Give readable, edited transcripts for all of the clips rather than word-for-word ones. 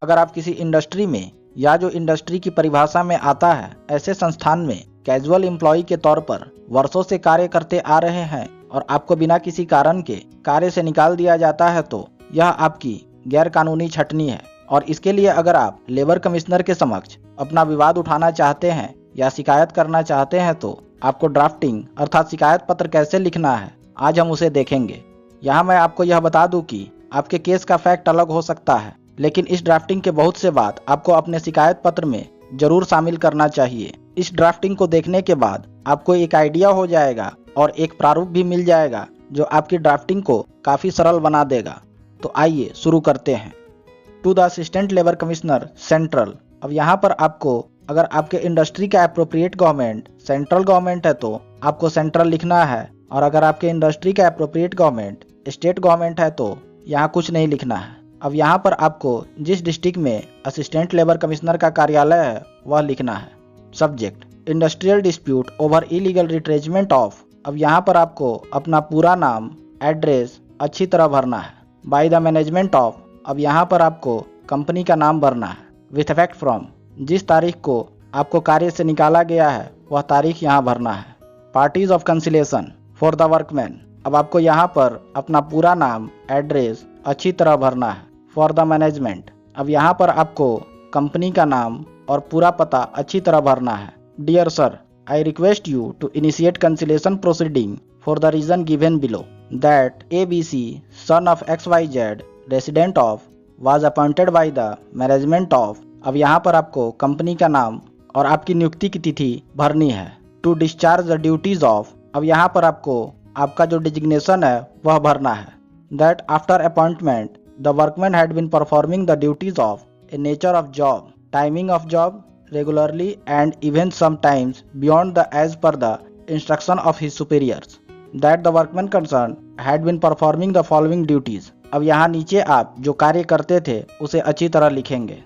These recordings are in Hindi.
अगर आप किसी इंडस्ट्री में या जो इंडस्ट्री की परिभाषा में आता है ऐसे संस्थान में कैजुअल एम्प्लॉय के तौर पर वर्षों से कार्य करते आ रहे हैं और आपको बिना किसी कारण के कार्य से निकाल दिया जाता है तो यह आपकी गैर कानूनी छटनी है। और इसके लिए अगर आप लेबर कमिश्नर के समक्ष अपना विवाद उठाना चाहते हैं या शिकायत करना चाहते हैं तो आपको ड्राफ्टिंग अर्थात शिकायत पत्र कैसे लिखना है आज हम उसे देखेंगे। यहाँ मैं आपको यह बता दूं कि आपके केस का फैक्ट अलग हो सकता है, लेकिन इस ड्राफ्टिंग के बहुत से बात आपको अपने शिकायत पत्र में जरूर शामिल करना चाहिए। इस ड्राफ्टिंग को देखने के बाद आपको एक आइडिया हो जाएगा और एक प्रारूप भी मिल जाएगा जो आपकी ड्राफ्टिंग को काफी सरल बना देगा। तो आइए शुरू करते हैं। To the assistant labour commissioner central. अब यहाँ पर आपको अगर आपके इंडस्ट्री का एप्रोप्रिएट गवर्नमेंट सेंट्रल गवर्नमेंट है तो आपको सेंट्रल लिखना है, और अगर आपके इंडस्ट्री का एप्रोप्रिएट गवर्नमेंट स्टेट गवर्नमेंट है तो यहाँ कुछ नहीं लिखना है। अब यहाँ पर आपको जिस डिस्ट्रिक्ट में असिस्टेंट लेबर कमिश्नर का कार्यालय है वह लिखना है। Subject industrial dispute over illegal retrenchment of. अब यहाँ पर आपको अपना पूरा नाम एड्रेस अच्छी तरह भरना है। Bye the management of. अब यहाँ पर आपको कंपनी का नाम भरना है। With effect from. जिस तारीख को आपको कार्य से निकाला गया है वह तारीख यहाँ भरना है। Parties of conciliation for the workman. अब आपको यहाँ पर अपना पूरा नाम एड्रेस अच्छी तरह भरना है। For the management. अब यहाँ पर आपको कंपनी का नाम और पूरा पता अच्छी तरह भरना है। Dear sir, I request you to initiate conciliation proceeding for the reason given below that ABC son of XYZ resident of was appointed by the management of. अब यहाँ पर आपको कंपनी का नाम और आपकी नियुक्ति की तिथि भरनी है। To discharge the duties of. अब यहाँ पर आपको आपका जो डिजिग्नेशन है वह भरना है। That after appointment the workman had been performing the duties of a nature of job, timing of job regularly and even sometimes beyond the as per the instruction of his superiors. That the workman concerned had been performing the following duties. अब यहाँ नीचे आप जो कार्य करते थे उसे अच्छी तरह लिखेंगे।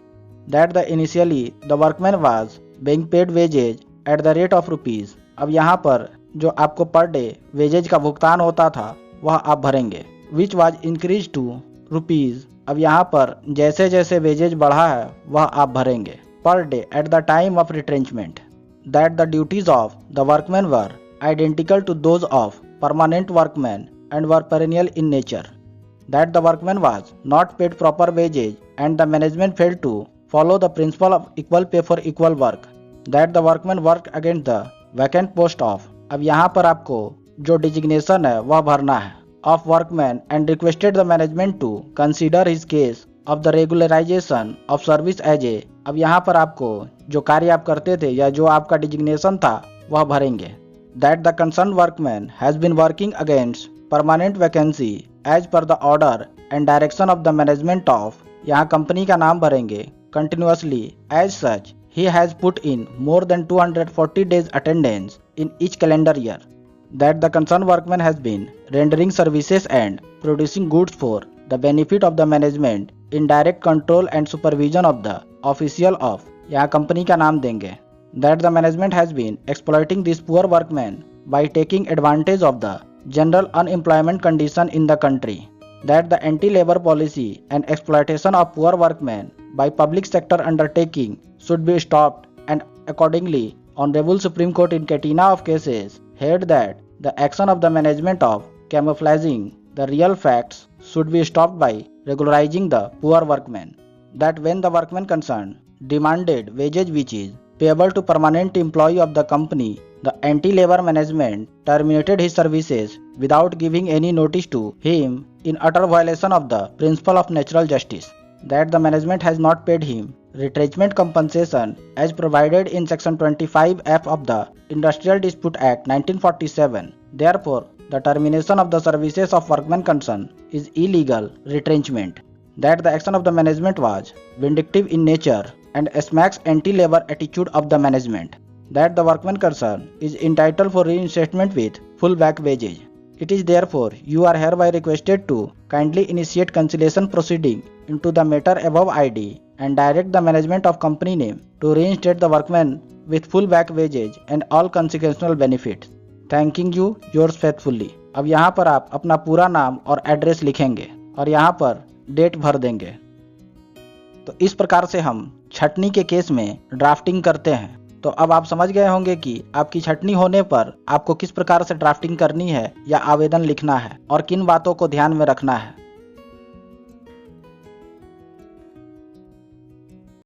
That the initially the workman was being paid wages at the rate of rupees. अब यहाँ पर जो आपको पर डे वेजेज का भुगतान होता था वह आप भरेंगे। Which was increased to rupees. अब यहाँ पर जैसे जैसे वेजेज बढ़ा है वह आप भरेंगे। Per day at the time of retrenchment. That the duties of the workman were identical to those of permanent workman and were perennial in nature. That the workman was not paid proper wages and the management failed to follow the principle of equal pay for equal work. That the workman work against the vacant post of. अब यहाँ पर आपको जो डिजिग्नेशन है वह भरना है। of workman and requested the management to consider his case of the regularization of service as a। अब यहाँ पर आपको जो कार्य आप करते थे या जो आपका डिजिग्नेशन था वह भरेंगे। That the concerned workman has been working against permanent vacancy as per the order and direction of the management of। यहाँ कंपनी का नाम भरेंगे। Continuously as such he has put in more than 240 days attendance in each calendar year। That the concerned workman has been rendering services and producing goods for the benefit of the management in direct control and supervision of the official of। यहाँ कंपनी का नाम देंगे। That the management has been exploiting this poor workman by taking advantage of the general unemployment condition in the country। That the anti-labor policy and exploitation of poor workmen by public sector undertaking should be stopped, and accordingly Honorable Supreme Court in Catena of cases held that the action of the management of camouflaging the real facts should be stopped by regularizing the poor workmen। That when the workman concerned demanded wages which is payable to permanent employee of the company, the anti-labor management terminated his services without giving any notice to him in utter violation of the principle of natural justice। That the management has not paid him retrenchment compensation as provided in section 25F of the Industrial Dispute Act 1947। Therefore, the termination of the services of workmen concerned is illegal retrenchment। That the action of the management was vindictive in nature and smacks anti-labor attitude of the management। That the workman concerned is entitled for reinstatement with full back wages। It is therefore you are hereby requested to kindly initiate conciliation proceeding into the matter above ID and direct the management of company name to reinstate the workman with full back wages and all consequential benefits। Thanking you, yours faithfully। अब यहाँ पर आप अपना पूरा नाम और एड्रेस लिखेंगे और यहाँ पर डेट भर देंगे। तो इस प्रकार से हम छटनी के केस में ड्राफ्टिंग करते हैं। तो अब आप समझ गए होंगे कि आपकी छटनी होने पर आपको किस प्रकार से ड्राफ्टिंग करनी है या आवेदन लिखना है और किन बातों को ध्यान में रखना है।